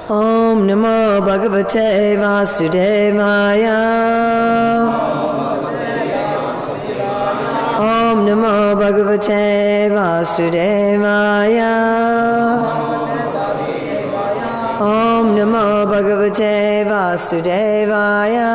Om Namo Bhagavate Vasudevaya. Om Namo Bhagavate Vasudevaya. Om Namo Bhagavate Vasudevaya.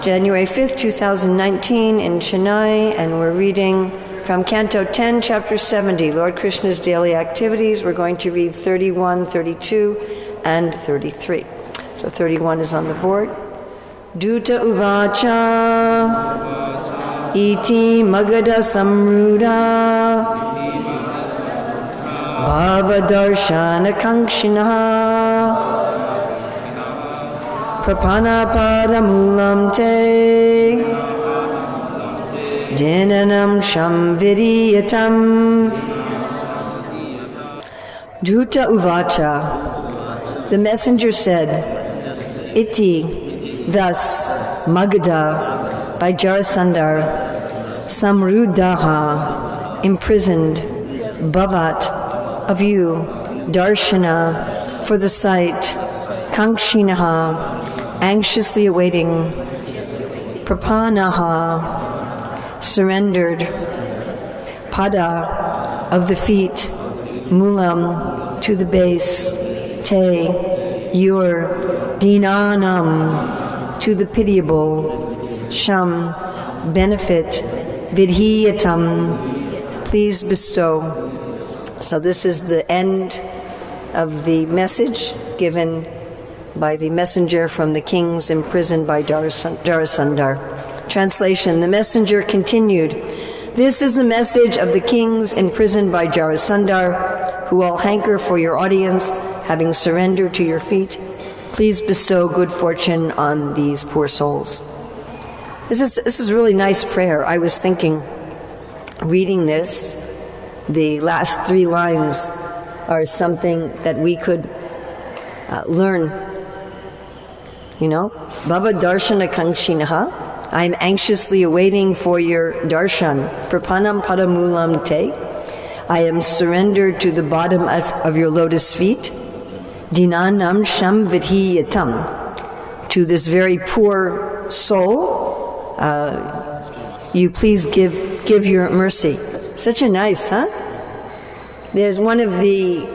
January 5th, 2019 in Chennai, and we're reading from Canto 10, Chapter 70, Lord Krishna's Daily Activities. We're going to read 31, 32, and 33. So 31 is on the board. Duta uvacha iti magada samruda bhava darshana kankshinaha prapana paramulam te Dinanam Shamvidiyatam. Dhuta Uvacha. The messenger said, Iti, thus, Magadha, by Jarasandhar, Samrudaha, imprisoned, Bhavat, of you, Darshana, for the sight, Kankshinaha, anxiously awaiting, Prapanaha, surrendered, pada, of the feet, mulam, to the base, te, your, dinanam, to the pitiable, sham, benefit, vidhiyatam, please bestow. So this is the end of the message given by the messenger from the kings imprisoned by Jarasandhar. Translation. The messenger continued, this is the message of the kings imprisoned by Jarasandhar, who all hanker for your audience, having surrendered to your feet. Please bestow good fortune on these poor souls. This is a really nice prayer. I was thinking, reading this, the last 3 lines are something that we could learn. You know, Bhava Darshana Kankshinaha, I'm anxiously awaiting for your darshan. Prapanam padamulam te. I am surrendered to the bottom of your lotus feet. Dinanam sham vidhiyatam. To this very poor soul, you please give your mercy. Such a nice, huh? There's one of the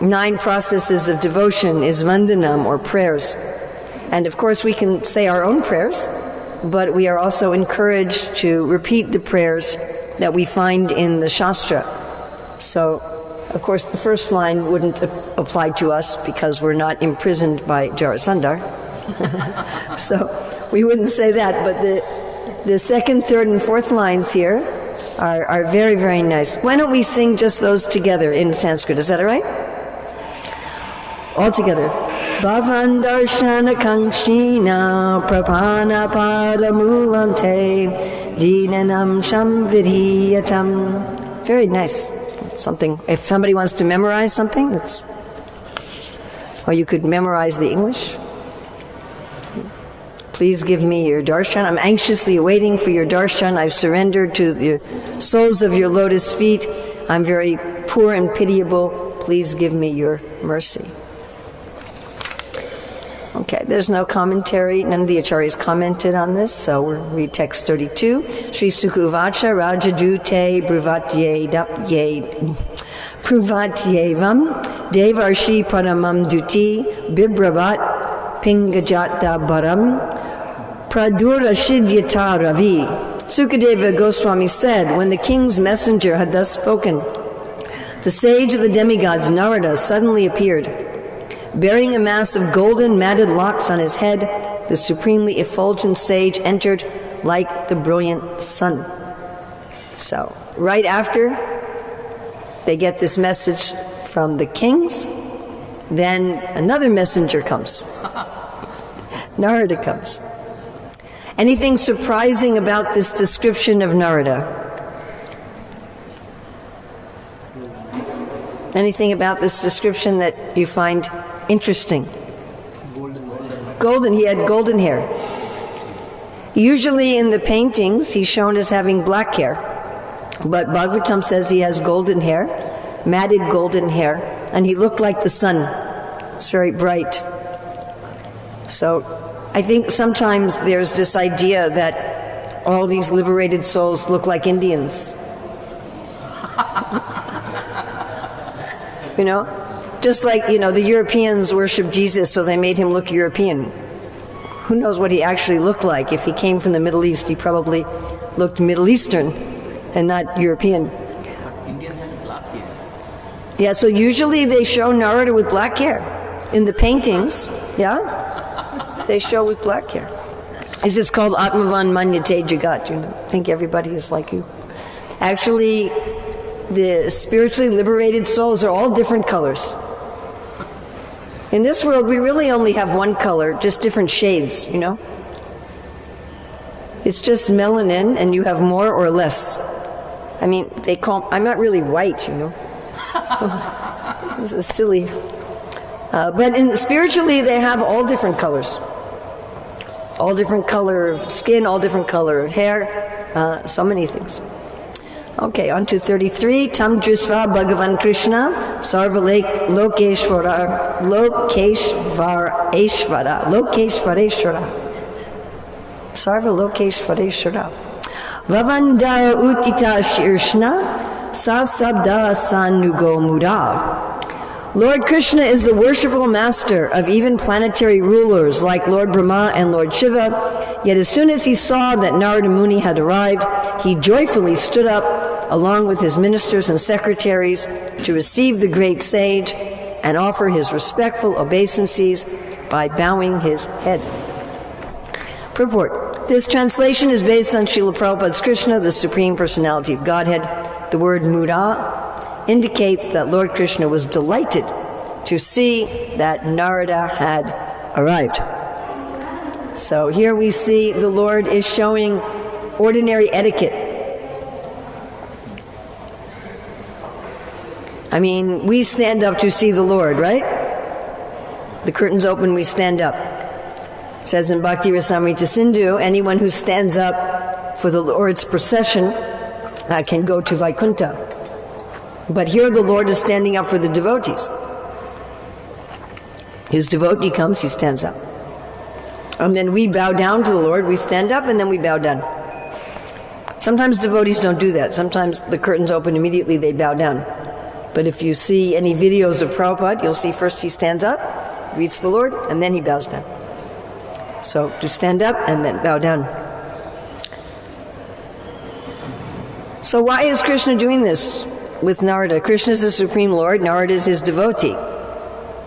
9 processes of devotion is vandanam, or prayers. And of course we can say our own prayers, but we are also encouraged to repeat the prayers that we find in the Shastra. So, of course, the first line wouldn't apply to us because we're not imprisoned by Jarasandhar. So we wouldn't say that, but the second, third, and fourth lines here are very, very nice. Why don't we sing just those together in Sanskrit? Is that all right? All together. Bhavan darshana kankshina prapana padamulam te dinanam sham vidhiyatam. Very nice. Something, if somebody wants to memorize something, or you could memorize the English. Please give me your darshan. I'm anxiously awaiting for your darshan. I've surrendered to the soles of your lotus feet. I'm very poor and pitiable. Please give me your mercy. Okay, there's no commentary. None of the acharyas commented on this, so we'll read text 32. Shri Sukuvacha Rajadute Pruvatyevam Devarshi Paramam Duti Bibravat Pingajata Baram Pradurashidyata Ravi. Sukadeva Goswami said, when the king's messenger had thus spoken, the sage of the demigods Narada suddenly appeared. Bearing a mass of golden matted locks on his head, the supremely effulgent sage entered like the brilliant sun. So, right after they get this message from the kings, then another messenger comes. Narada comes. Anything surprising about this description of Narada? Anything about this description that you find interesting? He had golden hair. Usually in the paintings, he's shown as having black hair. But Bhagavatam says he has golden hair. matted golden hair, and he looked like the sun. It's very bright. So I think sometimes there's this idea that all these liberated souls look like Indians. You know? Just like, the Europeans worship Jesus, so they made him look European. Who knows what he actually looked like? If he came from the Middle East, he probably looked Middle Eastern and not European. But Indian has black hair. Yeah, so usually they show Narada with black hair. In the paintings, yeah? They show with black hair. This is called Atmavan Manyate Jagat, think everybody is like you. Actually, the spiritually liberated souls are all different colors. In this world, we really only have one color, just different shades, It's just melanin, and you have more or less. I mean, I'm not really white, This is silly. But spiritually, they have all different colors. All different color of skin, all different color of hair, so many things. Okay, on to 33. Tam Drisva Bhagavan Krishna Sarva Lokeshvareshvara Sarva Lokeshvareshvara Vavanda Utita Shirshna Sa Sabda Sanugo Muda. Lord Krishna is the worshipful master of even planetary rulers like Lord Brahma and Lord Shiva. Yet as soon as he saw that Narada Muni had arrived, he joyfully stood up along with his ministers and secretaries to receive the great sage and offer his respectful obeisances by bowing his head. Purport. This translation is based on Srila Prabhupada's Krishna, the Supreme Personality of Godhead. The word Muda indicates that Lord Krishna was delighted to see that Narada had arrived. So here we see the Lord is showing ordinary etiquette. I mean, we stand up to see the Lord, right? The curtains open, we stand up. It says in Bhakti Rasamrita Sindhu, anyone who stands up for the Lord's procession can go to Vaikuntha. But here the Lord is standing up for the devotees. His devotee comes, he stands up. And then we bow down to the Lord, we stand up, and then we bow down. Sometimes devotees don't do that. Sometimes the curtains open immediately, they bow down. But if you see any videos of Prabhupada, you'll see first he stands up, greets the Lord, and then he bows down. So to stand up and then bow down. So why is Krishna doing this with Narada? Krishna is the Supreme Lord, Narada is his devotee.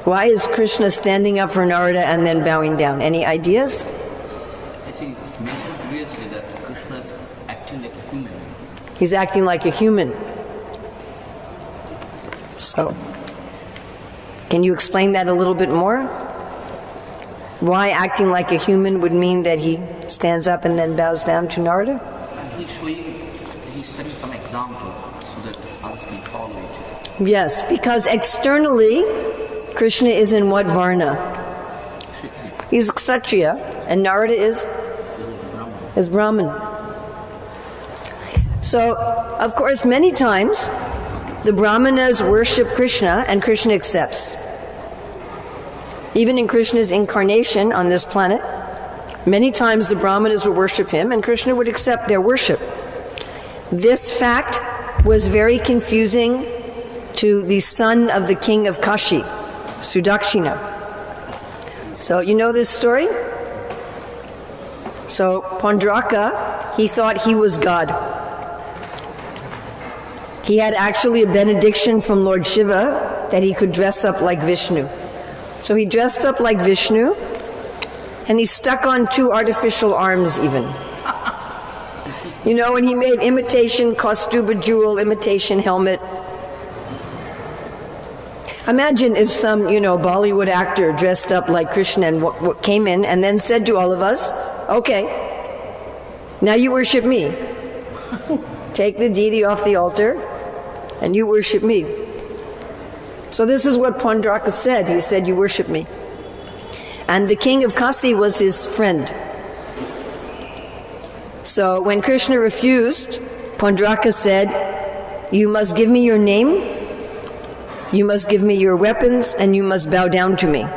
Why is Krishna standing up for Narada and then bowing down? Any ideas? I think you mentioned previously that Krishna is acting like a human. He's acting like a human. So, can you explain that a little bit more? Why acting like a human would mean that he stands up and then bows down to Narada? He's setting some example so that others can follow it. Yes, because externally, Krishna is in what varna? He's Kshatriya, and Narada is Brahman. So, of course, many times, the Brahmanas worship Krishna, and Krishna accepts. Even in Krishna's incarnation on this planet, many times the Brahmanas would worship him, and Krishna would accept their worship. This fact was very confusing to the son of the king of Kashi, Sudakshina. So you know this story? So Pandraka, he thought he was God. He had actually a benediction from Lord Shiva that he could dress up like Vishnu. So he dressed up like Vishnu, and he stuck on 2 artificial arms even. And he made imitation Kaustuba jewel, imitation helmet. Imagine if some, Bollywood actor dressed up like Krishna and came in and then said to all of us, okay, now you worship me. Take the deity off the altar and you worship me. So this is what Pandraka said. He said, you worship me. And the king of Kasi was his friend. So when Krishna refused, Pandraka said, you must give me your name You must give me your weapons and you must bow down to me.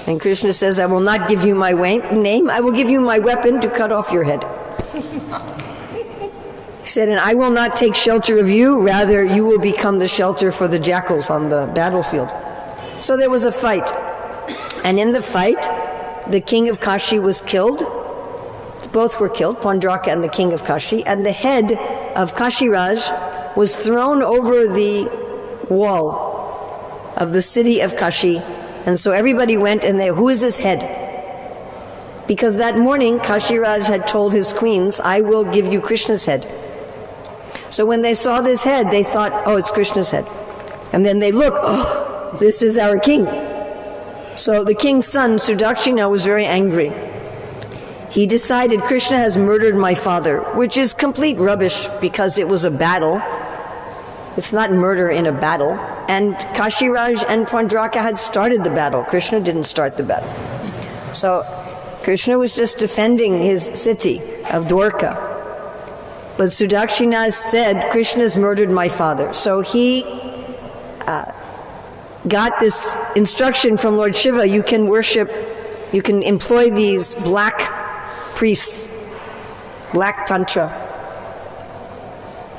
And Krishna says, I will not give you my name, I will give you my weapon to cut off your head. He said, and I will not take shelter of you, rather you will become the shelter for the jackals on the battlefield. So there was a fight. And in the fight, the king of Kashi was killed. Both were killed, Pandraka and the king of Kashi. And the head of Kashiraj was thrown over the wall of the city of Kashi. And so everybody went and who is this head? Because that morning, Kashiraj had told his queens, I will give you Krishna's head. So when they saw this head, they thought, oh, it's Krishna's head. And then they looked, oh, this is our king. So the king's son, Sudakshina, was very angry. He decided, Krishna has murdered my father, which is complete rubbish because it was a battle. It's not murder in a battle. And Kashiraj and Pandraka had started the battle. Krishna didn't start the battle. So Krishna was just defending his city of Dwarka. But Sudakshina said, Krishna's murdered my father. So he got this instruction from Lord Shiva, you can employ these black priests, black tantra.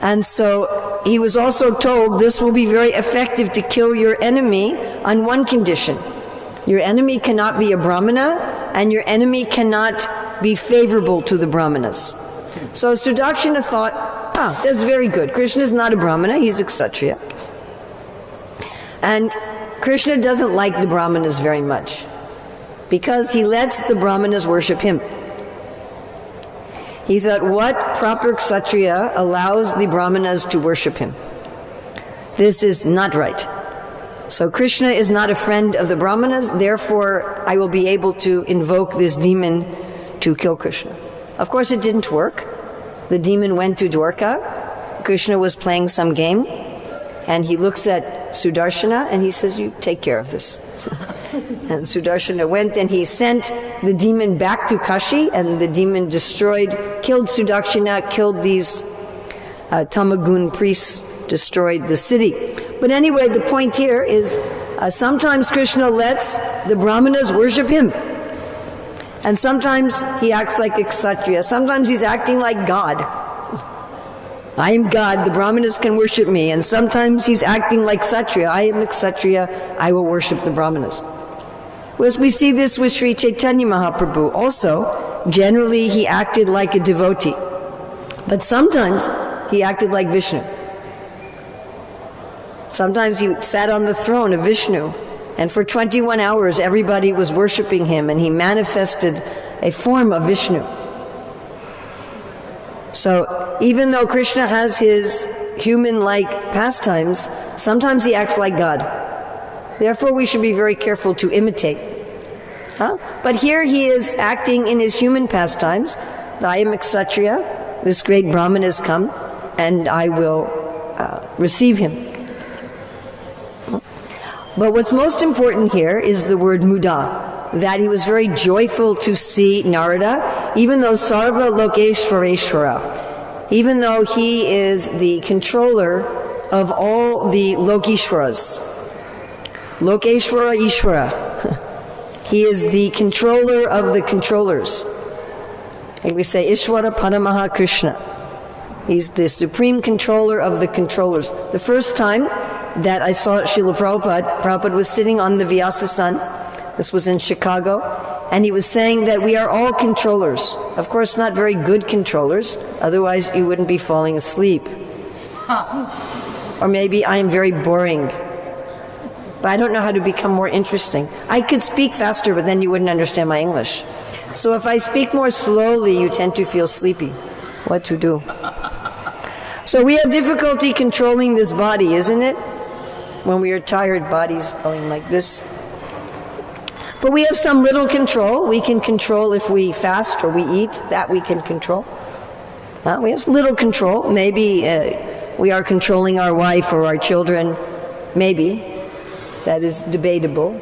And so he was also told, this will be very effective to kill your enemy on one condition. Your enemy cannot be a Brahmana, and your enemy cannot be favorable to the Brahmanas. So Sudakshina thought, that's very good. Krishna is not a Brahmana, he's a Kshatriya. And Krishna doesn't like the Brahmanas very much, because he lets the Brahmanas worship him. He thought, what proper Kshatriya allows the Brahmanas to worship him? This is not right. So Krishna is not a friend of the Brahmanas, therefore I will be able to invoke this demon to kill Krishna. Of course it didn't work. The demon went to Dwarka. Krishna was playing some game, and he looks at Sudarshana and he says, you take care of this. And Sudarshana went and he sent the demon back to Kashi, and the demon killed Sudakshina, killed these Tamagun priests, destroyed the city. But anyway, the point here is sometimes Krishna lets the Brahmanas worship him. And sometimes he acts like a Kshatriya. Sometimes he's acting like God. I am God, the Brahmanas can worship me. And sometimes he's acting like Kshatriya. I am a Kshatriya, I will worship the Brahmanas. Whereas we see this with Sri Chaitanya Mahaprabhu. Also, generally he acted like a devotee. But sometimes he acted like Vishnu. Sometimes he sat on the throne of Vishnu, and for 21 hours everybody was worshiping him, and he manifested a form of Vishnu. So even though Krishna has his human-like pastimes, sometimes he acts like God. Therefore we should be very careful to imitate. But here he is acting in his human pastimes. I am a Kshatriya, this great Brahman has come, and I will receive him. But what's most important here is the word muda, that he was very joyful to see Narada, even though Sarva Lokeshwareshwara, even though he is the controller of all the Lokeshwaras. Lokeshwara Ishwara. He is the controller of the controllers. Like we say, Ishwara Paramaha Krishna. He's the supreme controller of the controllers. The first time that I saw Srila Prabhupada was sitting on the Vyasa-san. This was in Chicago. And he was saying that we are all controllers. Of course, not very good controllers. Otherwise, you wouldn't be falling asleep. Or maybe I am very boring. But I don't know how to become more interesting. I could speak faster, but then you wouldn't understand my English. So if I speak more slowly, you tend to feel sleepy. What to do? So we have difficulty controlling this body, isn't it? When we are tired, body's going like this. But we have some little control. We can control if we fast or we eat. That we can control. We have little control. Maybe we are controlling our wife or our children. Maybe. That is debatable.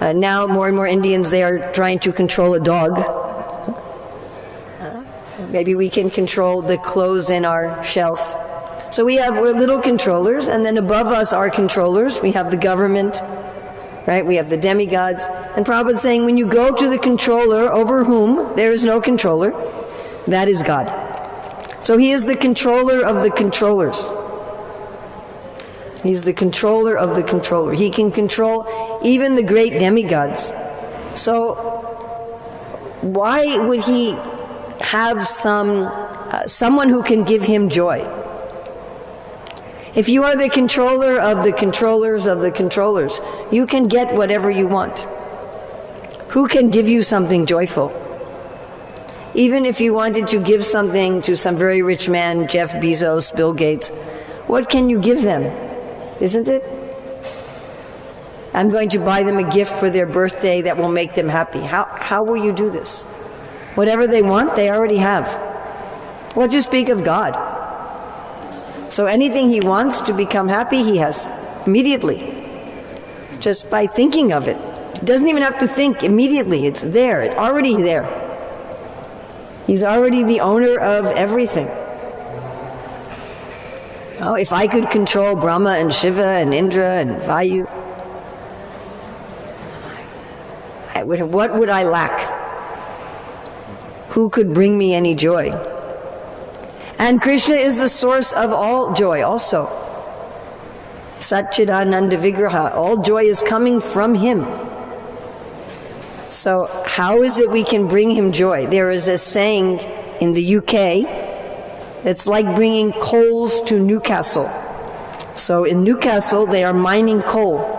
Now more and more Indians, they are trying to control a dog. Maybe we can control the clothes in our shelf. So we're little controllers, and then above us are controllers. We have the government, right? We have the demigods. And Prabhupada's saying, when you go to the controller over whom there is no controller, that is God. So he is the controller of the controllers. He's the controller of the controller. He can control even the great demigods. So why would he have someone who can give him joy? If you are the controller of the controllers of the controllers, you can get whatever you want. Who can give you something joyful? Even if you wanted to give something to some very rich man, Jeff Bezos, Bill Gates, what can you give them? Isn't it? I'm going to buy them a gift for their birthday that will make them happy. How will you do this? Whatever they want, they already have. What to speak of God? So anything he wants to become happy, he has immediately. Just by thinking of it. He doesn't even have to think immediately. It's there. It's already there. He's already the owner of everything. Oh, if I could control Brahma and Shiva and Indra and Vayu, what would I lack? Who could bring me any joy? And Krishna is the source of all joy also. Satchidananda Vigraha. All joy is coming from him. So how is it we can bring him joy? There is a saying in the UK, it's like bringing coals to Newcastle. So in Newcastle, they are mining coal.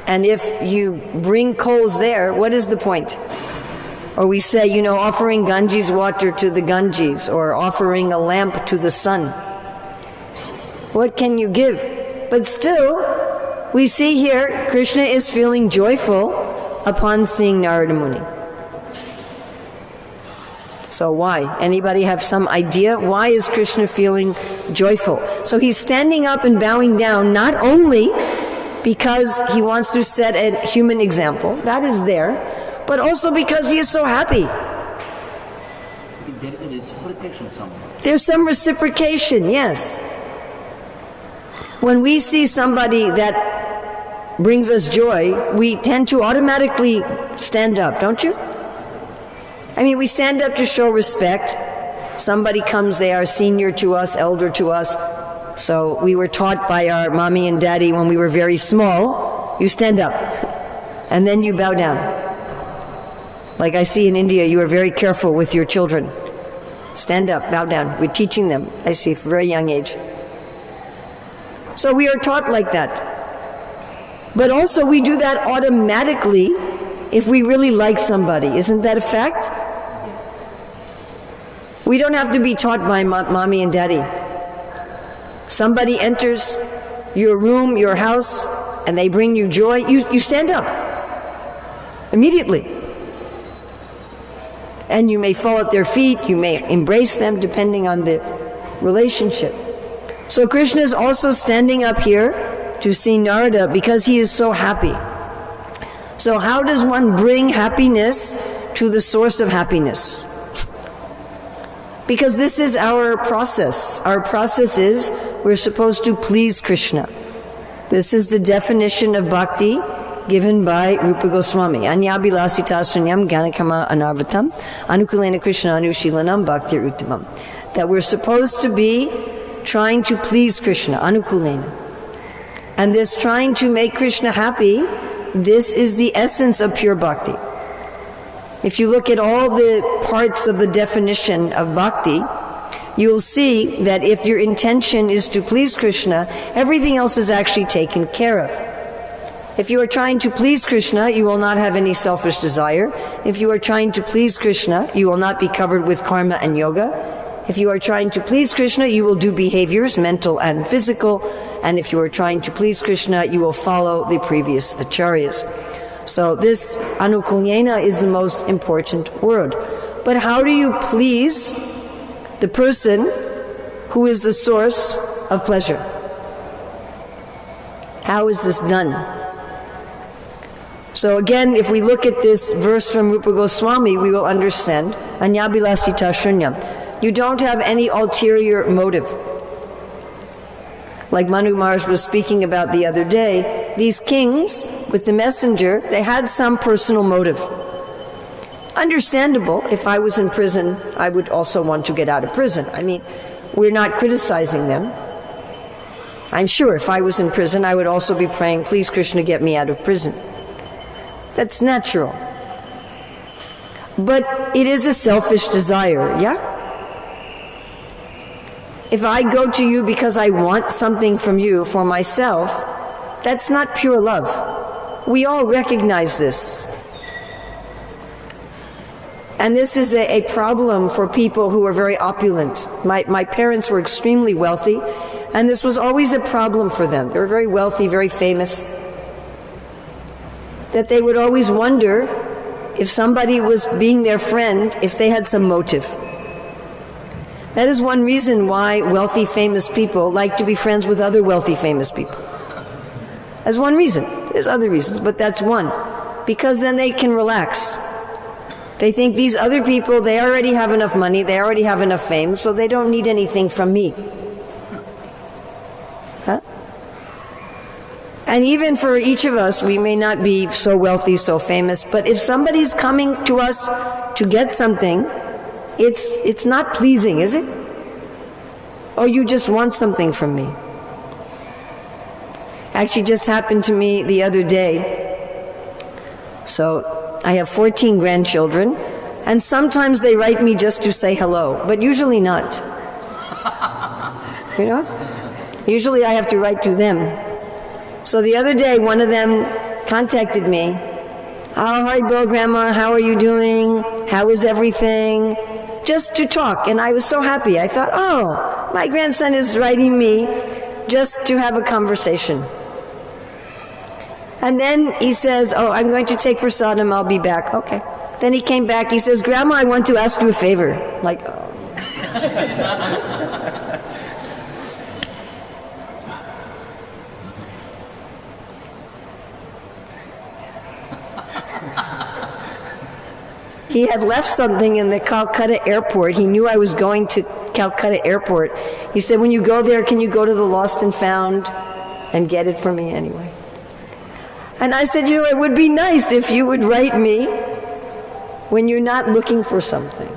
And if you bring coals there, what is the point? Or we say, offering Ganges water to the Ganges, or offering a lamp to the sun. What can you give? But still, we see here, Krishna is feeling joyful upon seeing Narada Muni. So why? Anybody have some idea? Why is Krishna feeling joyful? So he's standing up and bowing down, not only because he wants to set a human example, that is there, but also because he is so happy. There is reciprocation somewhere. There's some reciprocation, yes. When we see somebody that brings us joy, we tend to automatically stand up, don't you? I mean, we stand up to show respect. Somebody comes, they are senior to us, elder to us. So we were taught by our mommy and daddy when we were very small, you stand up and then you bow down. Like I see in India, you are very careful with your children. Stand up, bow down. We're teaching them, I see, from a very young age. So we are taught like that. But also we do that automatically if we really like somebody. Isn't that a fact? Yes. We don't have to be taught by mommy and daddy. Somebody enters your room, your house, and they bring you joy, you stand up immediately. And you may fall at their feet, you may embrace them depending on the relationship. So Krishna is also standing up here to see Narada because he is so happy. So how does one bring happiness to the source of happiness? Because this is our process. Our process is we're supposed to please Krishna. This is the definition of bhakti given by Rupa Goswami. Anyabhilasita sunyam gyanakama anarvatam anukulena Krishna anushilanam bhaktir uttamam. That we're supposed to be trying to please Krishna, anukulena. And this trying to make Krishna happy, this is the essence of pure bhakti. If you look at all the parts of the definition of bhakti, you will see that if your intention is to please Krishna, everything else is actually taken care of. If you are trying to please Krishna, you will not have any selfish desire. If you are trying to please Krishna, you will not be covered with karma and yoga. If you are trying to please Krishna, you will do behaviors, mental and physical. And if you are trying to please Krishna, you will follow the previous acharyas. So this anukulyena is the most important word. But how do you please the person who is the source of pleasure? How is this done? So again, if we look at this verse from Rupa Goswami, we will understand. Anyabhilasita shunyam. You don't have any ulterior motive. Like Manu Maharaj was speaking about the other day, these kings with the messenger, they had some personal motive. Understandable. If I was in prison, I would also want to get out of prison. I mean, we're not criticizing them. I'm sure if I was in prison, I would also be praying, please Krishna, get me out of prison. That's natural. But it is a selfish desire, yeah? If I go to you because I want something from you for myself, that's not pure love. We all recognize this. And this is a problem for people who are very opulent. My parents were extremely wealthy, and this was always a problem for them. They were very wealthy, very famous. That they would always wonder if somebody was being their friend, if they had some motive. That is one reason why wealthy, famous people like to be friends with other wealthy, famous people. That's one reason. There's other reasons, but that's one. Because then they can relax. They think these other people, they already have enough money, they already have enough fame, so they don't need anything from me. Huh? And even for each of us, we may not be so wealthy, so famous, but if somebody's coming to us to get something, it's not pleasing, is it? Or you just want something from me. Actually, just happened to me the other day. So I have 14 grandchildren, and sometimes they write me just to say hello, but usually not. You know? Usually I have to write to them. So the other day, one of them contacted me. Oh, hi, Bo, Grandma, how are you doing? How is everything? Just to talk, and I was so happy. I thought, oh, my grandson is writing me just to have a conversation. And then he says, oh, I'm going to take prasadam, I'll be back. Okay. Then he came back, he says, Grandma, I want to ask you a favor. Like, oh. He had left something in the Calcutta airport. He knew I was going to Calcutta airport. He said, when you go there, can you go to the Lost and Found and get it for me anyway? And I said, you know, it would be nice if you would write me when you're not looking for something.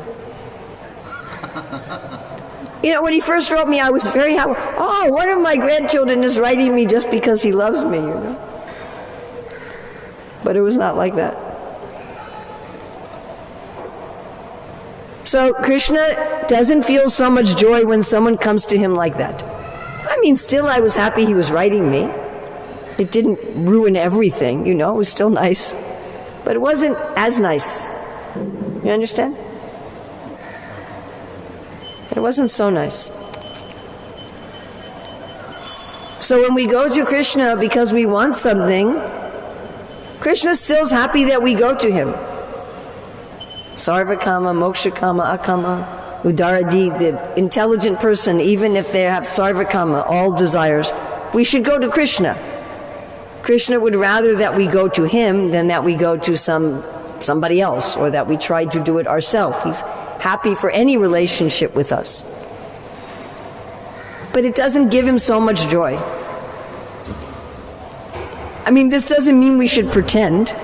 You know, when he first wrote me, I was very happy. Oh, one of my grandchildren is writing me just because he loves me, you know. But it was not like that. So Krishna doesn't feel so much joy when someone comes to him like that. I mean, still I was happy he was writing me. It didn't ruin everything, you know, it was still nice. But it wasn't as nice. You understand? It wasn't so nice. So when we go to Krishna because we want something, Krishna still's happy that we go to him. Sarvakama, Mokshakama, Akama, Udaradi, the intelligent person, even if they have Sarvakama, all desires, we should go to Krishna. Krishna would rather that we go to him than that we go to somebody else, or that we try to do it ourselves. He's happy for any relationship with us. But it doesn't give him so much joy. I mean, this doesn't mean we should pretend.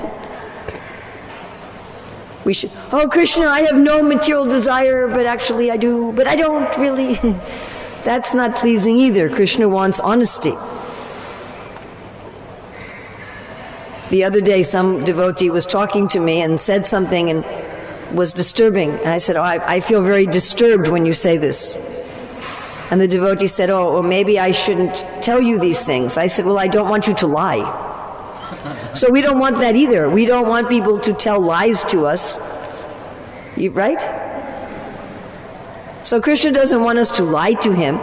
We should, oh, Krishna, I have no material desire, but actually I do, but I don't really. That's not pleasing either. Krishna wants honesty. The other day, some devotee was talking to me and said something and was disturbing. And I said, oh, I feel very disturbed when you say this. And the devotee said, oh, well, maybe I shouldn't tell you these things. I said, well, I don't want you to lie. So we don't want that either. We don't want people to tell lies to us. Right? So Krishna doesn't want us to lie to him.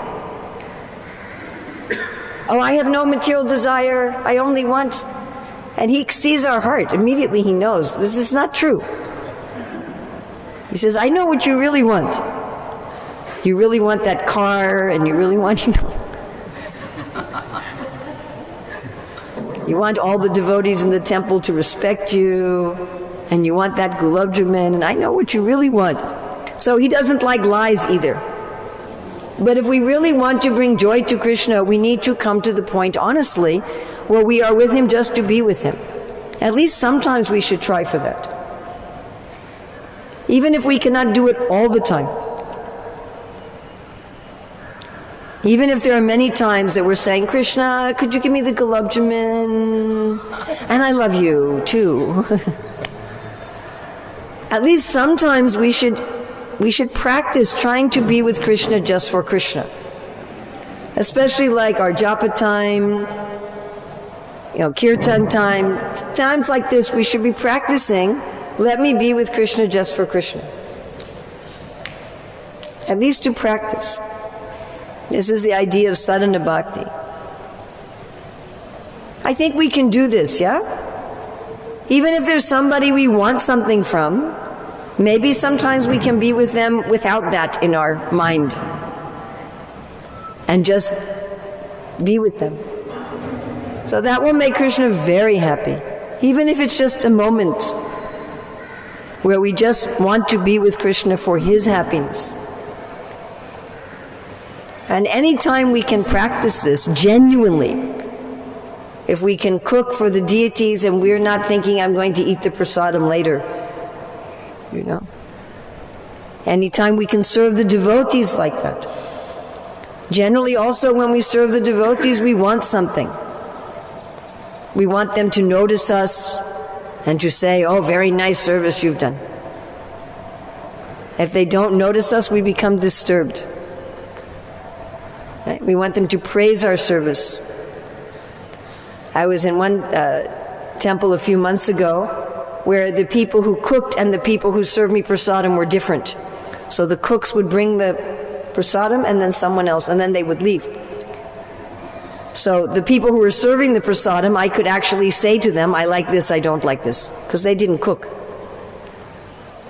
Oh, I have no material desire. I only want... And he sees our heart. Immediately he knows this is not true. He says, I know what you really want. You really want that car, and you really want, you want all the devotees in the temple to respect you, and you want that gulab jamun, and I know what you really want. So he doesn't like lies either. But if we really want to bring joy to Krishna, we need to come to the point, honestly, where we are with him just to be with him. At least sometimes we should try for that. Even if we cannot do it all the time. Even if there are many times that we're saying, Krishna, could you give me the gulab jamun? And I love you too. At least sometimes we should practice trying to be with Krishna just for Krishna. Especially like our japa time, kirtan time. Times like this we should be practicing, let me be with Krishna just for Krishna. At least to practice. This is the idea of sadhana bhakti. I think we can do this, yeah? Even if there's somebody we want something from, maybe sometimes we can be with them without that in our mind. And just be with them. So that will make Krishna very happy. Even if it's just a moment where we just want to be with Krishna for his happiness. And anytime we can practice this genuinely, if we can cook for the deities and we're not thinking I'm going to eat the prasadam later, Anytime we can serve the devotees like that. Generally also when we serve the devotees, we want something. We want them to notice us and to say, oh, very nice service you've done. If they don't notice us, we become disturbed. Right? We want them to praise our service. I was in one temple a few months ago where the people who cooked and the people who served me prasadam were different. So the cooks would bring the prasadam and then someone else, and then they would leave. So the people who were serving the prasadam, I could actually say to them, I like this, I don't like this, because they didn't cook.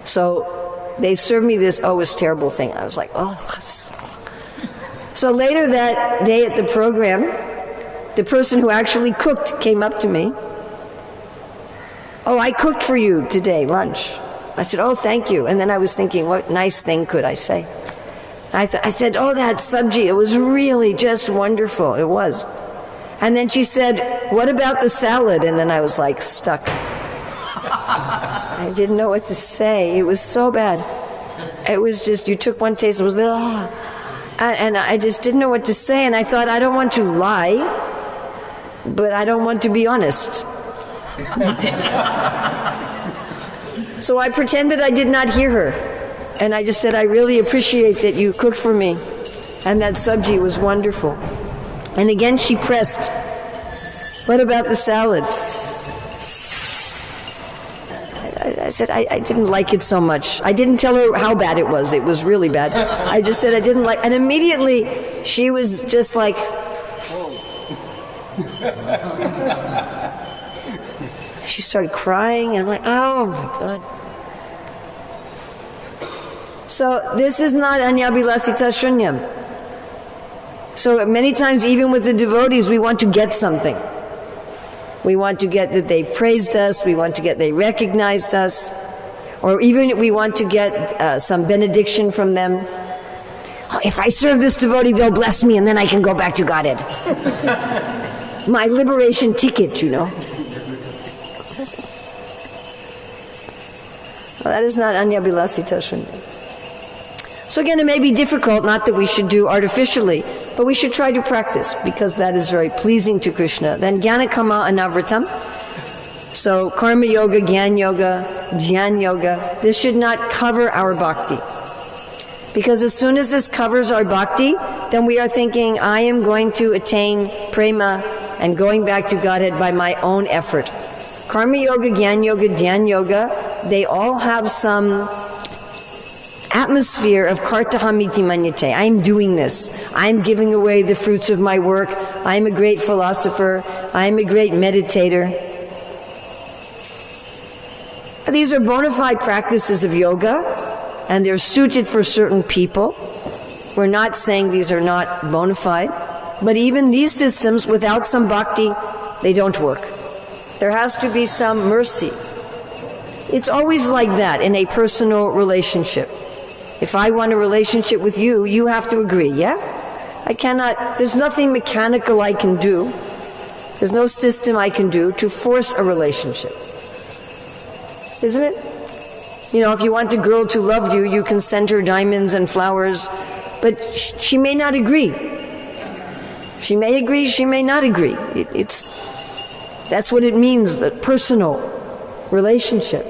So they served me this, oh, it was a terrible thing. I was like, oh, that's... So later that day at the program, the person who actually cooked came up to me. Oh, I cooked for you today, lunch. I said, oh, thank you. And then I was thinking, what nice thing could I say? I said, oh, that sabji, it was really just wonderful. It was. And then she said, what about the salad? And then I was like stuck. I didn't know what to say. It was so bad. It was just, you took one taste, it was, ugh. And I just didn't know what to say. And I thought, I don't want to lie, but I don't want to be honest. So I pretended I did not hear her. And I just said, I really appreciate that you cooked for me. And that sabji was wonderful. And again she pressed, what about the salad? I said, I didn't like it so much. I didn't tell her how bad it was. It was really bad. I just said I didn't like, and immediately she was just like, she started crying, and I'm like, oh my God. So this is not anyabhilasita shunyam. So many times, even with the devotees, we want to get something. We want to get that they've praised us, we want to get they recognized us, or even we want to get some benediction from them. Oh, if I serve this devotee, they'll bless me and then I can go back to Godhead. My liberation ticket, you know. Well, that is not anyabhilasita shunyam. So again, it may be difficult, not that we should do artificially, but we should try to practice, because that is very pleasing to Krishna. Then jnana karma anavritam. So karma yoga, jnana yoga, dhyan yoga, this should not cover our bhakti. Because as soon as this covers our bhakti, then we are thinking, I am going to attain prema and going back to Godhead by my own effort. Karma yoga, jnana yoga, dhyan yoga, they all have some atmosphere of kartahamiti manyate. I'm doing this. I'm giving away the fruits of my work. I'm a great philosopher. I'm a great meditator. These are bona fide practices of yoga, and they're suited for certain people. We're not saying these are not bona fide, but even these systems, without some bhakti, they don't work. There has to be some mercy. It's always like that in a personal relationship. If I want a relationship with you, you have to agree, yeah? I cannot, there's nothing mechanical I can do. There's no system I can do to force a relationship. Isn't it? You know, if you want a girl to love you, you can send her diamonds and flowers, but she may not agree. She may agree, she may not agree. That's what it means, the personal relationship.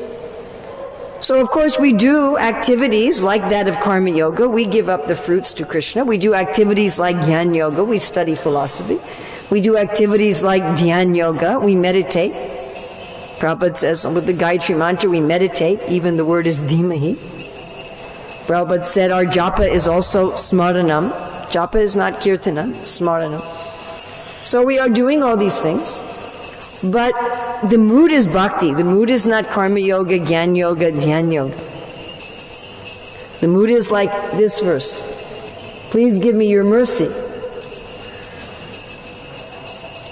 So of course we do activities like that of karma yoga. We give up the fruits to Krishna. We do activities like Jnana yoga. We study philosophy. We do activities like Dhyan yoga. We meditate. Prabhupada says with the Gayatri mantra we meditate. Even the word is dhimahi. Prabhupada said our japa is also smaranam. Japa is not kirtanam, smaranam. So we are doing all these things. But the mood is bhakti. The mood is not karma yoga, Jnana yoga, Dhyan yoga. The mood is like this verse. Please give me your mercy.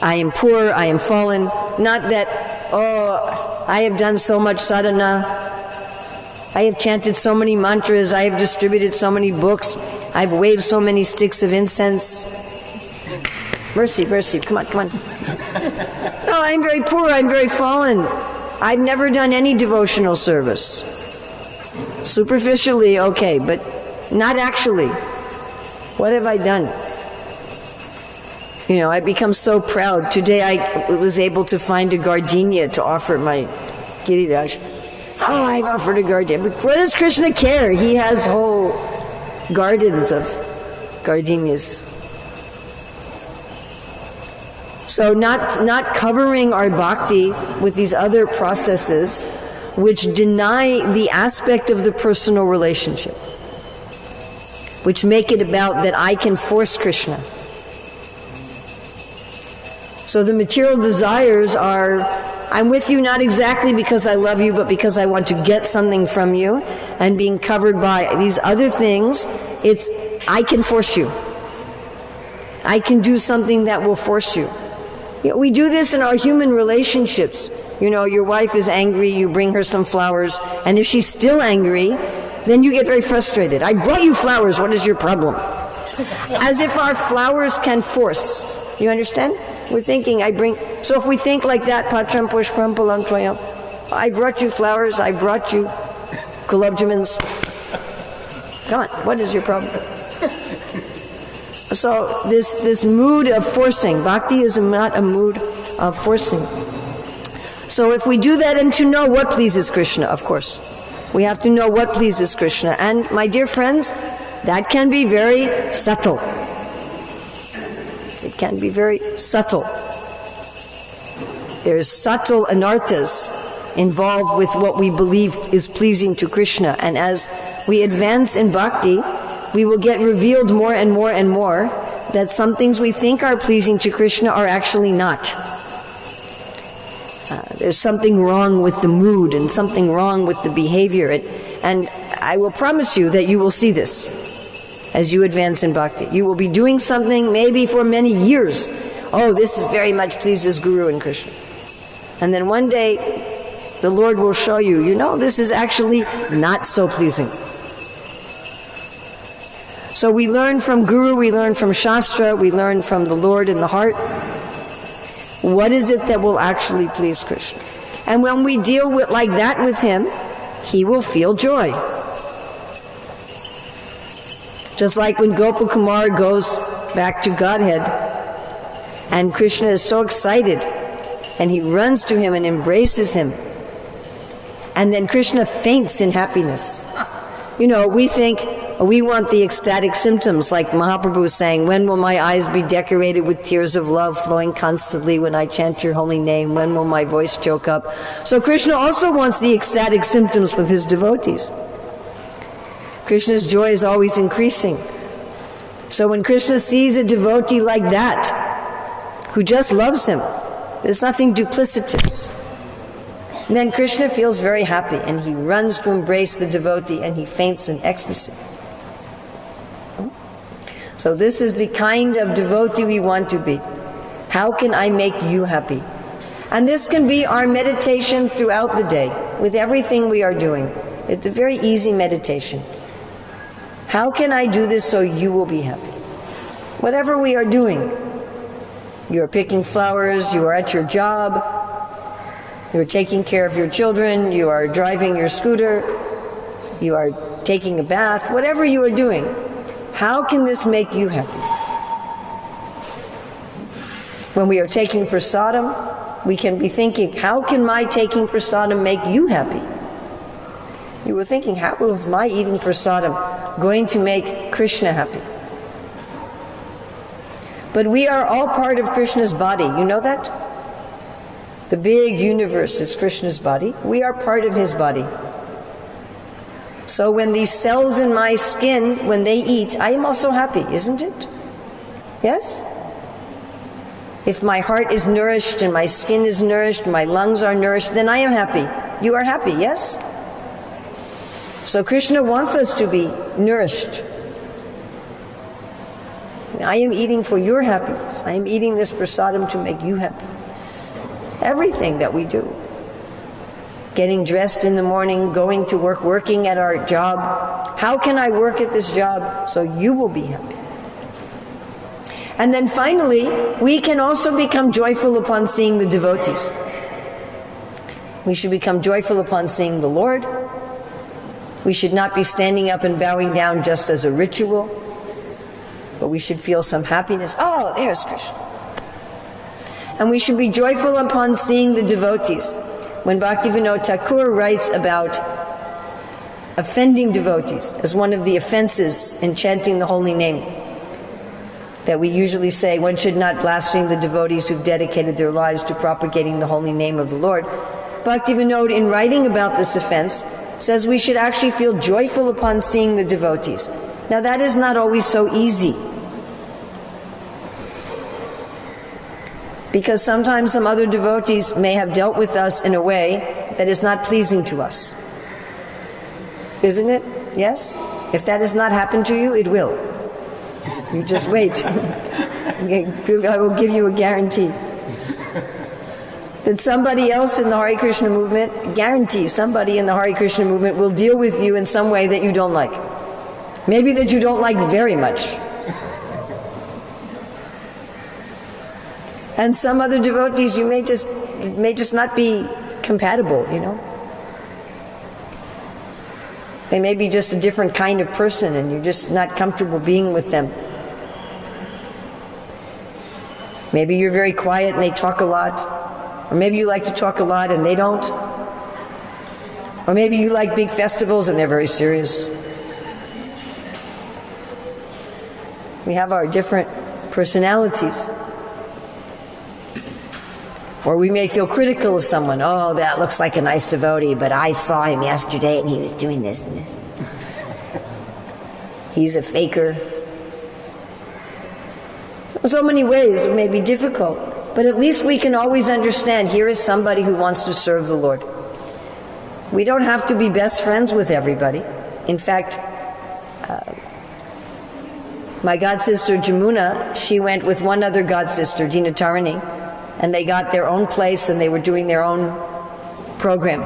I am poor, I am fallen. Not that, oh, I have done so much sadhana. I have chanted so many mantras. I have distributed so many books. I've waved so many sticks of incense. Mercy, mercy, come on, come on. No, I'm very poor, I'm very fallen. I've never done any devotional service. Superficially, okay, but not actually. What have I done? You know, I become so proud. Today I was able to find a gardenia to offer my Giriraj. Oh, I've offered a gardenia. But what does Krishna care? He has whole gardens of gardenias. So not covering our bhakti with these other processes which deny the aspect of the personal relationship, which make it about that I can force Krishna. So the material desires are, I'm with you not exactly because I love you, but because I want to get something from you, and being covered by these other things, it's, I can force you. I can do something that will force you. You know, we do this in our human relationships. You know, your wife is angry, you bring her some flowers, and if she's still angry, then you get very frustrated. I brought you flowers, what is your problem? As if our flowers can force. You understand? We're thinking, so if we think like that, Patram Pushpam Palam Tvayam, I brought you flowers, I brought you gulab jamans. Come on, what is your problem? So this mood of forcing, bhakti is not a mood of forcing. So if we do that, and to know what pleases Krishna, of course. We have to know what pleases Krishna. And my dear friends, that can be very subtle. It can be very subtle. There's subtle anarthas involved with what we believe is pleasing to Krishna. And as we advance in bhakti, we will get revealed more and more and more that some things we think are pleasing to Krishna are actually not. There's something wrong with the mood and something wrong with the behavior. And I will promise you that you will see this as you advance in bhakti. You will be doing something maybe for many years. Oh, this is very much pleases Guru and Krishna. And then one day, the Lord will show you, you know, this is actually not so pleasing. So we learn from Guru, we learn from Shastra, we learn from the Lord in the heart. What is it that will actually please Krishna? And when we deal with like that with Him, He will feel joy. Just like when Gopal Kumar goes back to Godhead, and Krishna is so excited, and he runs to him and embraces him. And then Krishna faints in happiness. You know, we think, we want the ecstatic symptoms, like Mahaprabhu was saying, when will my eyes be decorated with tears of love flowing constantly when I chant your holy name? When will my voice choke up? So Krishna also wants the ecstatic symptoms with his devotees. Krishna's joy is always increasing. So when Krishna sees a devotee like that, who just loves him, there's nothing duplicitous. And then Krishna feels very happy, and he runs to embrace the devotee, and he faints in ecstasy. So this is the kind of devotee we want to be. How can I make you happy? And this can be our meditation throughout the day, with everything we are doing. It's a very easy meditation. How can I do this so you will be happy? Whatever we are doing, you are picking flowers, you are at your job, you are taking care of your children, you are driving your scooter, you are taking a bath, whatever you are doing, how can this make you happy? When we are taking prasadam, we can be thinking, how can my taking prasadam make you happy? You were thinking, how is my eating prasadam going to make Krishna happy? But we are all part of Krishna's body. You know that? The big universe is Krishna's body. We are part of his body. So when these cells in my skin, when they eat, I am also happy, isn't it? Yes? If my heart is nourished and my skin is nourished, my lungs are nourished, then I am happy. You are happy, yes? So Krishna wants us to be nourished. I am eating for your happiness. I am eating this prasadam to make you happy. Everything that we do. Getting dressed in the morning, going to work, working at our job. How can I work at this job so you will be happy? And then finally, we can also become joyful upon seeing the devotees. We should become joyful upon seeing the Lord. We should not be standing up and bowing down just as a ritual, but we should feel some happiness. Oh, there's Krishna. And we should be joyful upon seeing the devotees. When Bhaktivinoda Thakur writes about offending devotees as one of the offenses in chanting the holy name, that we usually say one should not blaspheme the devotees who've dedicated their lives to propagating the holy name of the Lord. Bhaktivinoda, in writing about this offense, says we should actually feel joyful upon seeing the devotees. Now that is not always so easy, because sometimes some other devotees may have dealt with us in a way that is not pleasing to us. Isn't it? Yes? If that has not happened to you, it will. You just wait. I will give you a guarantee. That somebody else in the Hare Krishna movement, guarantee somebody in the Hare Krishna movement will deal with you in some way that you don't like. Maybe that you don't like very much. And some other devotees you may just not be compatible, you know. They may be just a different kind of person and you're just not comfortable being with them. Maybe you're very quiet and they talk a lot. Or maybe you like to talk a lot and they don't. Or maybe you like big festivals and they're very serious. We have our different personalities. Or we may feel critical of someone. Oh, that looks like a nice devotee, but I saw him yesterday and he was doing this and this. He's a faker. So many ways it may be difficult, but at least we can always understand here is somebody who wants to serve the Lord. We don't have to be best friends with everybody. In fact, my god sister Jamuna, she went with one other god sister, Dina Tarini, and they got their own place and they were doing their own program.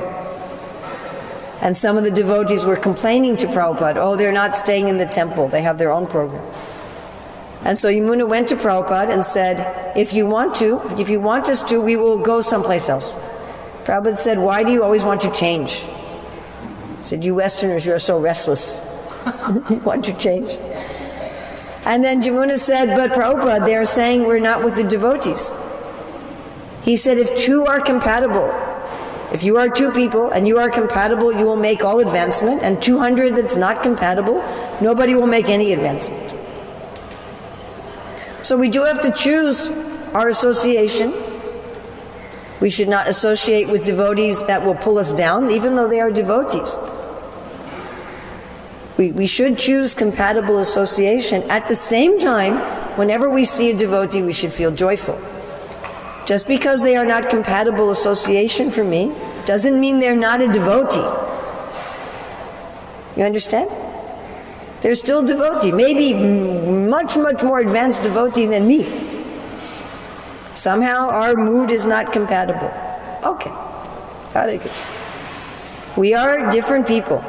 And some of the devotees were complaining to Prabhupada, oh, they're not staying in the temple, they have their own program. And so Yamuna went to Prabhupada and said, if you want us to, we will go someplace else. Prabhupada said, why do you always want to change? He said, you Westerners, you're so restless. You want to change. And then Jamuna said, but Prabhupada, they're saying we're not with the devotees. He said, if two are compatible, if you are two people and you are compatible, you will make all advancement, and 200 that's not compatible, nobody will make any advancement. So we do have to choose our association. We should not associate with devotees that will pull us down, even though they are devotees. We should choose compatible association. At the same time, whenever we see a devotee, we should feel joyful. Just because they are not compatible association for me, doesn't mean they're not a devotee. You understand? They're still devotee, maybe much, much more advanced devotee than me. Somehow our mood is not compatible. Okay. We are different people.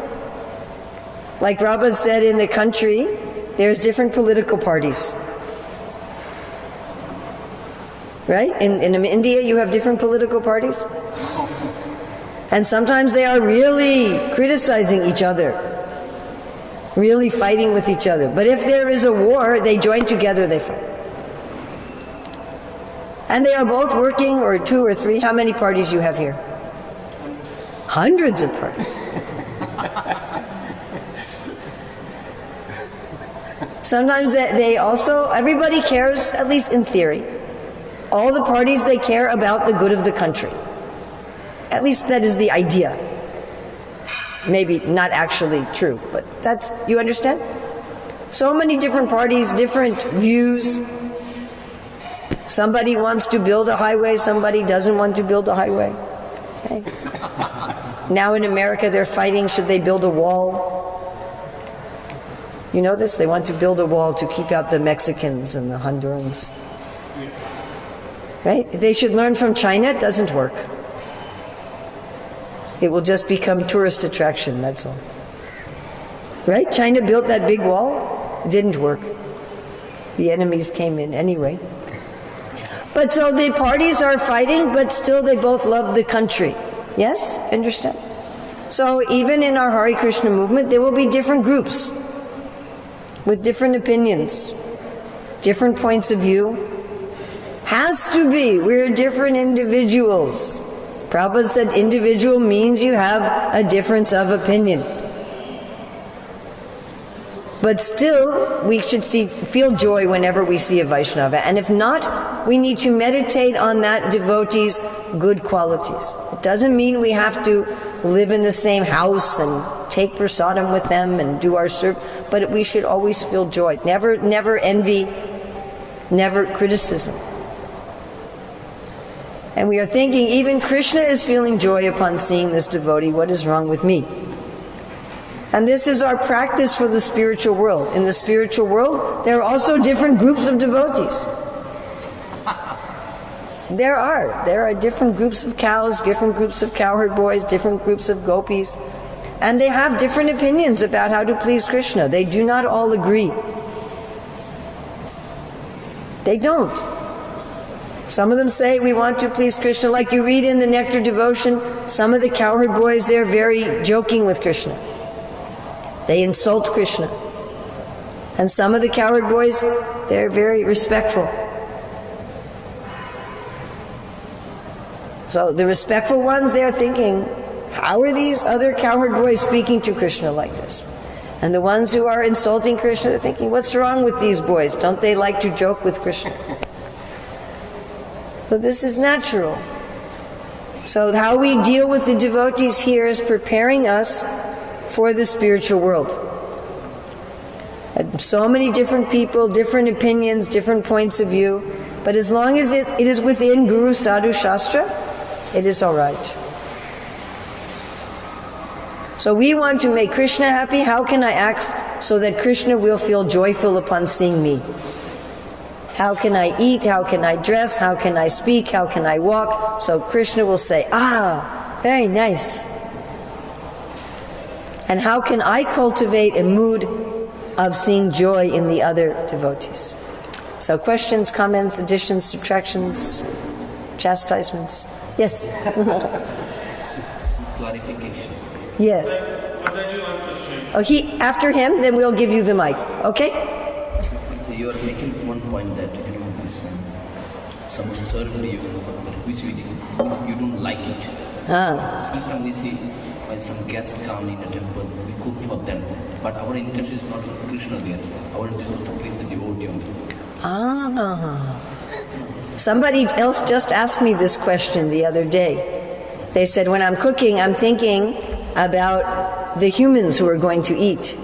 Like Prabhupada said, in the country, there's different political parties. Right? In India, you have different political parties. And sometimes they are really criticizing each other, really fighting with each other. But if there is a war, they join together, they fight. And they are both working, or two or three. How many parties you have here? Hundreds of parties. Sometimes they also, everybody cares, at least in theory. All the parties, they care about the good of the country. At least that is the idea. Maybe not actually true, but that's, you understand? So many different parties, different views. Somebody wants to build a highway, somebody doesn't want to build a highway. Okay. Now in America they're fighting, should they build a wall? You know this? They want to build a wall to keep out the Mexicans and the Hondurans. Right? If they should learn from China, it doesn't work. It will just become tourist attraction, that's all. Right? China built that big wall. It didn't work. The enemies came in anyway. But so the parties are fighting, but still they both love the country. Yes? Understand? So even in our Hare Krishna movement, there will be different groups with different opinions, different points of view. Has to be. We're different individuals. Prabhupada said individual means you have a difference of opinion. But still, we should feel joy whenever we see a Vaishnava. And if not, we need to meditate on that devotee's good qualities. It doesn't mean we have to live in the same house and take prasadam with them and do our service, but we should always feel joy. Never envy, never criticism. And we are thinking, even Krishna is feeling joy upon seeing this devotee. What is wrong with me? And this is our practice for the spiritual world. In the spiritual world, there are also different groups of devotees. There are different groups of cows, different groups of cowherd boys, different groups of gopis. And they have different opinions about how to please Krishna. They do not all agree. They don't. Some of them say we want to please Krishna. Like you read in the Nectar Devotion, some of the cowherd boys, they're very joking with Krishna. They insult Krishna. And some of the cowherd boys, they're very respectful. So the respectful ones, they're thinking, how are these other cowherd boys speaking to Krishna like this? And the ones who are insulting Krishna, they're thinking, what's wrong with these boys? Don't they like to joke with Krishna? But this is natural. So how we deal with the devotees here is preparing us for the spiritual world. And so many different people, different opinions, different points of view. But as long as it is within Guru Sadhu Shastra, it is all right. So we want to make Krishna happy. How can I act so that Krishna will feel joyful upon seeing me? How can I eat? How can I dress? How can I speak? How can I walk? So Krishna will say, ah, very nice. And how can I cultivate a mood of seeing joy in the other devotees? So questions, comments, additions, subtractions, chastisements? Yes? Clarification. Yes. Oh, after him, then we'll give you the mic. Okay? So you are making one point that someone served you, which you don't like it. Sometimes we see when some guests come in a temple, we cook for them. But our intention is not for Krishna there. Our intention is to please the devotee only. Somebody else just asked me this question the other day. They said, when I'm cooking, I'm thinking about the humans who are going to eat,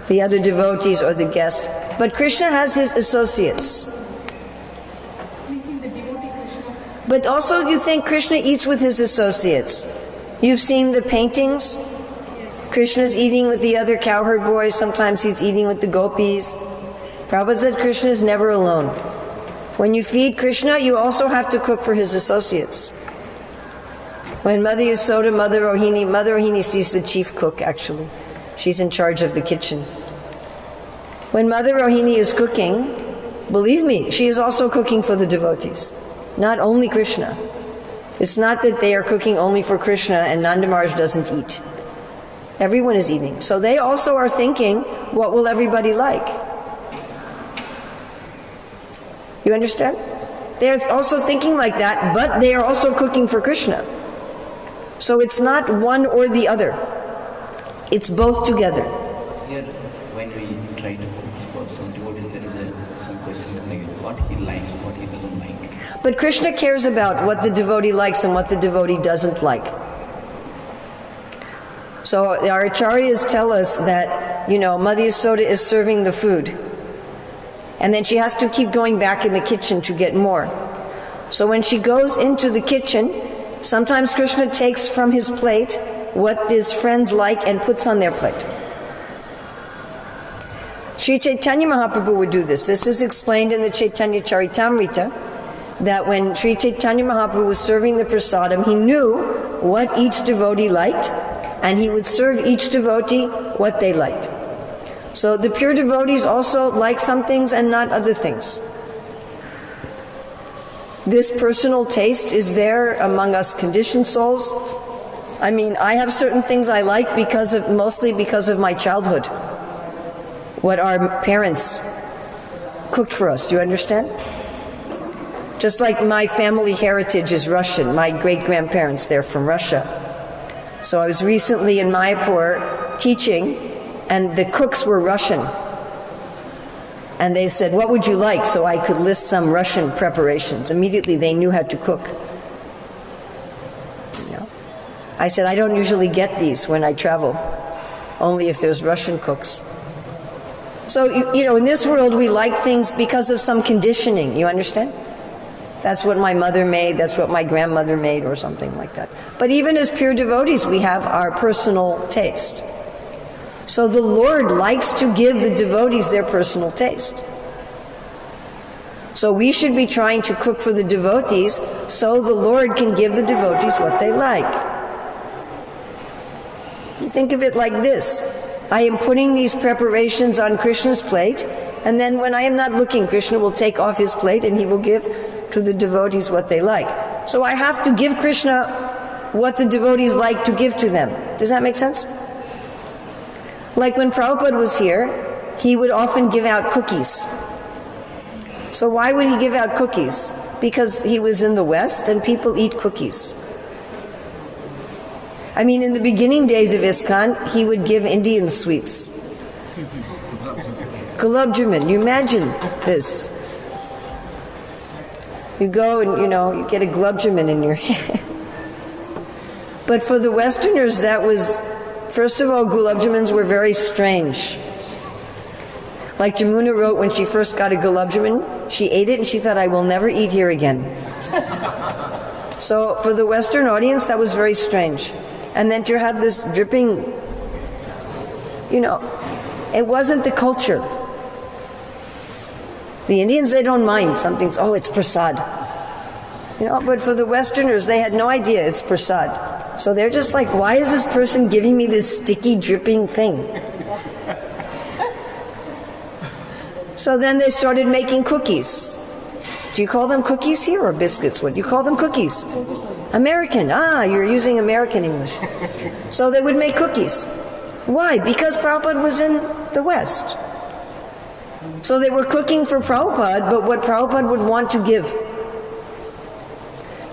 the other devotees or the guests. But Krishna has his associates. But also you think Krishna eats with his associates. You've seen the paintings? Krishna's eating with the other cowherd boys. Sometimes he's eating with the gopis. Prabhupada said Krishna is never alone. When you feed Krishna, you also have to cook for his associates. When Mother Yasoda, Mother Rohini is the chief cook actually. She's in charge of the kitchen. When Mother Rohini is cooking, believe me, she is also cooking for the devotees, not only Krishna. It's not that they are cooking only for Krishna and Nanda Maharaj doesn't eat. Everyone is eating. So they also are thinking, what will everybody like? You understand? They're also thinking like that, but they are also cooking for Krishna. So it's not one or the other. It's both together. Here, when we try to cook for some devotee, there is some question like what he likes, what he doesn't like. But Krishna cares about what the devotee likes and what the devotee doesn't like. So our acharyas tell us that, Mother Yasoda is serving the food. And then she has to keep going back in the kitchen to get more. So when she goes into the kitchen, sometimes Krishna takes from his plate what his friends like and puts on their plate. Sri Chaitanya Mahaprabhu would do this. This is explained in the Chaitanya Charitamrita, that when Sri Chaitanya Mahaprabhu was serving the prasadam, he knew what each devotee liked, and he would serve each devotee what they liked. So the pure devotees also like some things and not other things. This personal taste is there among us conditioned souls. I mean, I have certain things I like mostly because of my childhood. What our parents cooked for us, do you understand? Just like my family heritage is Russian. My great-grandparents, they're from Russia. So I was recently in Mayapur teaching, and the cooks were Russian. And they said, what would you like? So I could list some Russian preparations. Immediately they knew how to cook. I said, I don't usually get these when I travel, only if there's Russian cooks. So, in this world we like things because of some conditioning, you understand? That's what my mother made, that's what my grandmother made, or something like that. But even as pure devotees, we have our personal taste. So the Lord likes to give the devotees their personal taste. So we should be trying to cook for the devotees so the Lord can give the devotees what they like. You think of it like this. I am putting these preparations on Krishna's plate, and then when I am not looking, Krishna will take off his plate and he will give to the devotees what they like. So I have to give Krishna what the devotees like to give to them. Does that make sense? Like when Prabhupada was here, he would often give out cookies. So why would he give out cookies? Because he was in the West and people eat cookies. I mean, in the beginning days of ISKCON, he would give Indian sweets. Gulab Jamun, you imagine this. You go and, you get a Gulab Jamun in your hand. But for the Westerners, that was, first of all, Gulab Jamuns were very strange. Like Jamuna wrote, when she first got a Gulab Jamun, she ate it and she thought, I will never eat here again. So for the Western audience, that was very strange. And then to have this dripping, it wasn't the culture. The Indians, they don't mind. Something's, it's prasad. But for the Westerners, they had no idea it's prasad. So they're just like, why is this person giving me this sticky, dripping thing? So then they started making cookies. Do you call them cookies here or biscuits? What do you call them? Cookies. American. You're using American English. So they would make cookies. Why? Because Prabhupada was in the West. So they were cooking for Prabhupada, but what Prabhupada would want to give.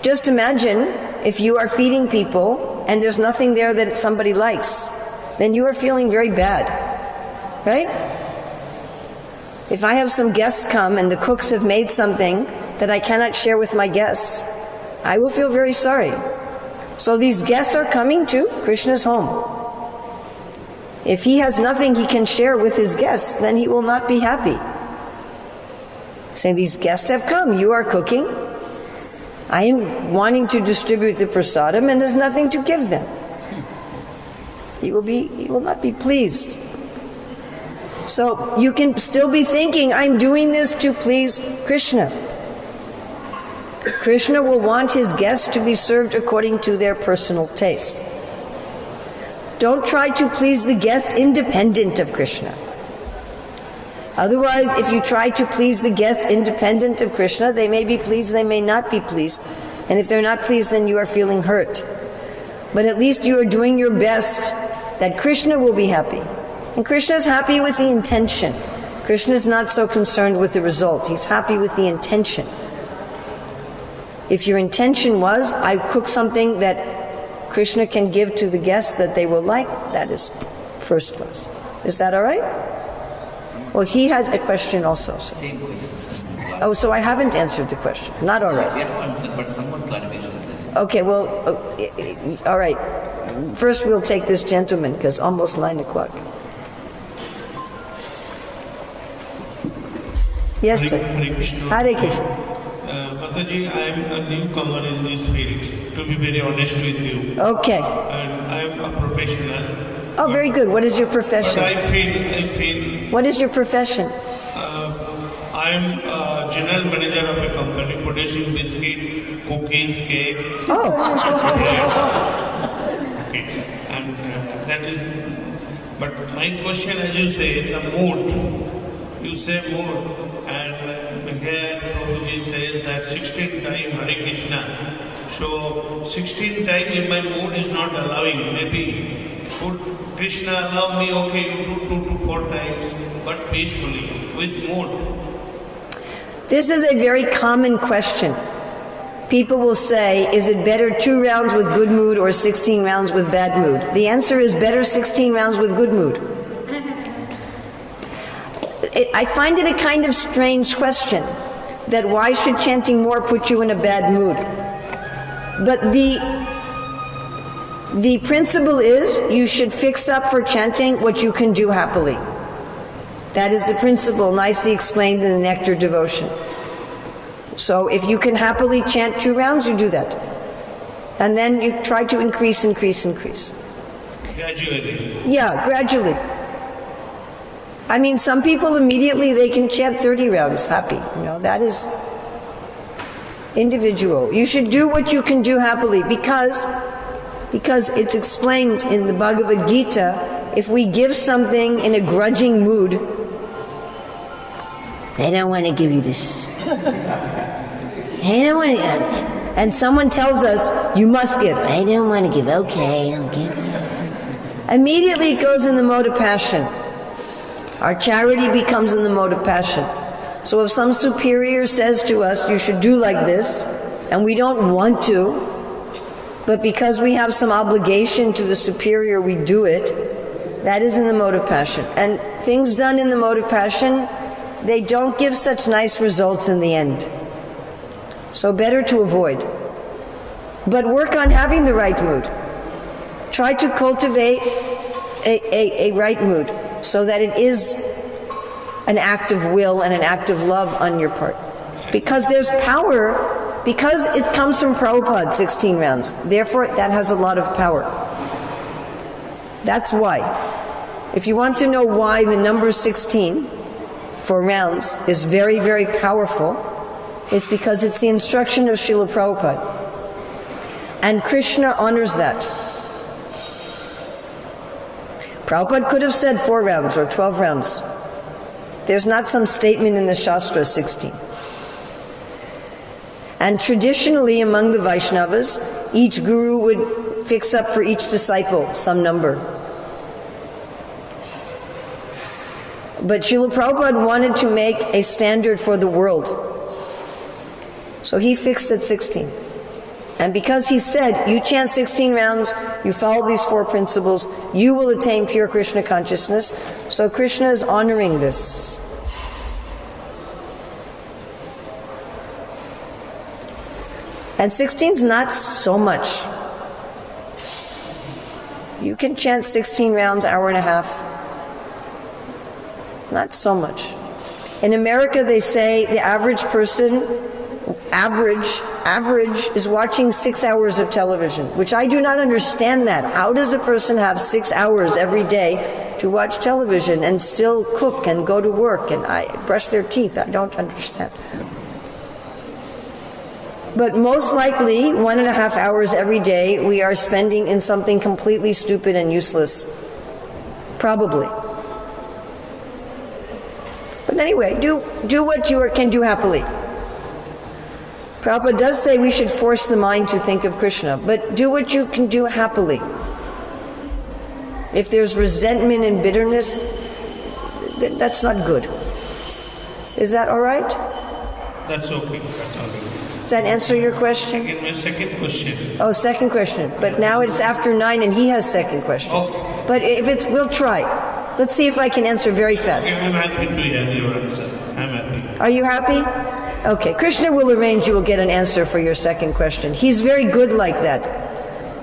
Just imagine if you are feeding people and there's nothing there that somebody likes, then you are feeling very bad. Right? If I have some guests come and the cooks have made something that I cannot share with my guests, I will feel very sorry. So these guests are coming to Krishna's home. If he has nothing he can share with his guests, then he will not be happy. Saying, these guests have come, you are cooking. I am wanting to distribute the prasadam and there's nothing to give them. He will not be pleased. So you can still be thinking, I'm doing this to please Krishna. Krishna will want his guests to be served according to their personal taste. Don't try to please the guests independent of Krishna. Otherwise, if you try to please the guests independent of Krishna, they may be pleased, they may not be pleased. And if they're not pleased, then you are feeling hurt. But at least you are doing your best that Krishna will be happy. And Krishna is happy with the intention. Krishna is not so concerned with the result. He's happy with the intention. If your intention was, I cook something that Krishna can give to the guests that they will like, that is first class. Is that all right? Well, he has a question also. So. Oh, so I haven't answered the question. Not all right. We have answered, but somewhat clarification. Okay, well, all right. First we'll take this gentleman, because almost 9 o'clock. Yes, sir. Hare Krishna. Hare Krishna. Mataji, I am a newcomer in this field, to be very honest with you. Okay. And I am a professional. Oh, very good. What is your But profession? I feel. What is your profession? I am a general manager of a company producing biscuit, cookies, cakes. Oh. Bread. Okay. And that is. But my question, as you say, the mood. You say mood. And here Prabhuji says that 16 times Hare Krishna. So 16 times if my mood is not allowing, maybe would Krishna allow me, okay, you do 2 to 4 times, but peacefully, with mood. This is a very common question. People will say, is it better 2 rounds with good mood or 16 rounds with bad mood? The answer is better 16 rounds with good mood. I find it a kind of strange question, that why should chanting more put you in a bad mood? But the principle is you should fix up for chanting what you can do happily. That is the principle, nicely explained in the Nectar Devotion. So if you can happily chant 2 rounds, you do that. And then you try to increase. Gradually. Yeah, gradually. I mean, some people immediately, they can chant 30 rounds happy. That is individual. You should do what you can do happily because it's explained in the Bhagavad Gita, if we give something in a grudging mood, I don't want to give you this. I don't want to. And someone tells us, you must give. I don't want to give. Okay, I'll give you. Immediately it goes in the mode of passion. Our charity becomes in the mode of passion. So if some superior says to us, you should do like this, and we don't want to, but because we have some obligation to the superior, we do it, that is in the mode of passion. And things done in the mode of passion, they don't give such nice results in the end. So better to avoid. But work on having the right mood. Try to cultivate a right mood, so that it is an act of will and an act of love on your part. Because there's power, because it comes from Prabhupada, 16 rounds. Therefore, that has a lot of power. That's why. If you want to know why the number 16 for rounds is very, very powerful, it's because it's the instruction of Srila Prabhupada. And Krishna honors that. Prabhupada could have said 4 rounds or 12 rounds. There's not some statement in the Shastra 16. And traditionally among the Vaishnavas, each guru would fix up for each disciple some number. But Srila Prabhupada wanted to make a standard for the world. So he fixed at 16. And because he said, you chant 16 rounds, you follow these 4 principles, you will attain pure Krishna consciousness. So Krishna is honoring this. And 16 is not so much. You can chant 16 rounds, hour and a half. Not so much. In America, they say the average person, average is watching 6 hours of television, which I do not understand that. How does a person have 6 hours every day to watch television and still cook and go to work and brush their teeth? I don't understand. But most likely, 1.5 hours every day we are spending in something completely stupid and useless. Probably. But anyway, do what you can do happily. Prabhupada does say we should force the mind to think of Krishna, but do what you can do happily. If there's resentment and bitterness, that's not good. Is that all right? That's okay. That's all right. Does that answer your question? Again, my second question. Oh, second question. But now it's after 9 and he has second question. Okay. But if it's, we'll try. Let's see if I can answer very fast. Okay, I'm happy to hear your answer. I'm happy. Are you happy? Okay. Krishna will arrange, you will get an answer for your second question. He's very good like that.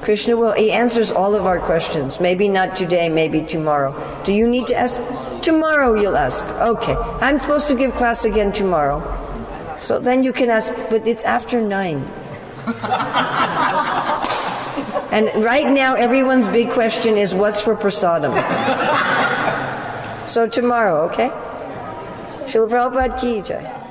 Krishna he answers all of our questions. Maybe not today, maybe tomorrow. Do you need to ask? Tomorrow you'll ask. Okay. I'm supposed to give class again tomorrow. So then you can ask, but it's after 9. And right now everyone's big question is, what's for prasadam? So tomorrow, okay? Srila Prabhupada ki jai.